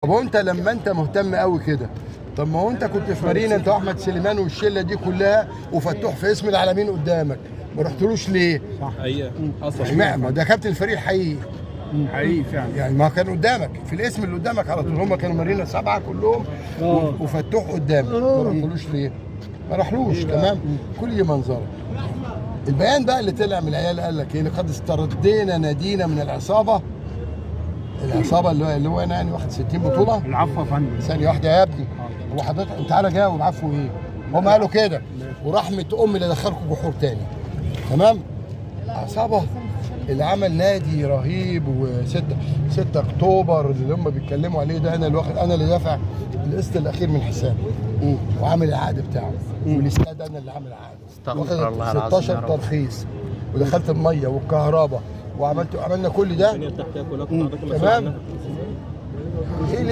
طب هو انت لما انت مهتم قوي كده، طب ما هو انت كنت في مارينا انت واحمد سليمان والشله دي كلها وفتوح في اسم العالمين قدامك، ما رحتلوش ليه؟ صح حقيقه حصل. اشمعنى؟ ما ده كابتن الفريق الحقيقي. حقيقي فعلا. يعني ما كان قدامك في الاسم اللي قدامك على طول، هم كانوا مارينا 7 كلهم وفتوح قدامك، ما رحتلوش ليه؟ ما راحلوش. تمام؟ كل دي منظره. البيان بقى اللي طلع من العيال قال لك ايه؟ لقد استردينا نادينا من العصابه اللي هو انا يعني واخد 60 بطوله. العفو يا فندم. ثانيه واحده يا ابني، هو حضرتك انت تعالى جاوب عفو ايه؟ هم قالوا كده ورحمه امي اللي دخلكم جحور تاني. تمام؟ عصابه اللي عمل نادي رهيب و6 اكتوبر اللي هم بيتكلموا عليه ده، انا اللي دافع القسط الاخير من حسابي وعامل العقد بتاعه، والاستاد انا اللي عامل عقد، واخد 16 ترخيص ودخلت الميه والكهرباء وعملنا كل ده. تمام؟ ايه اللي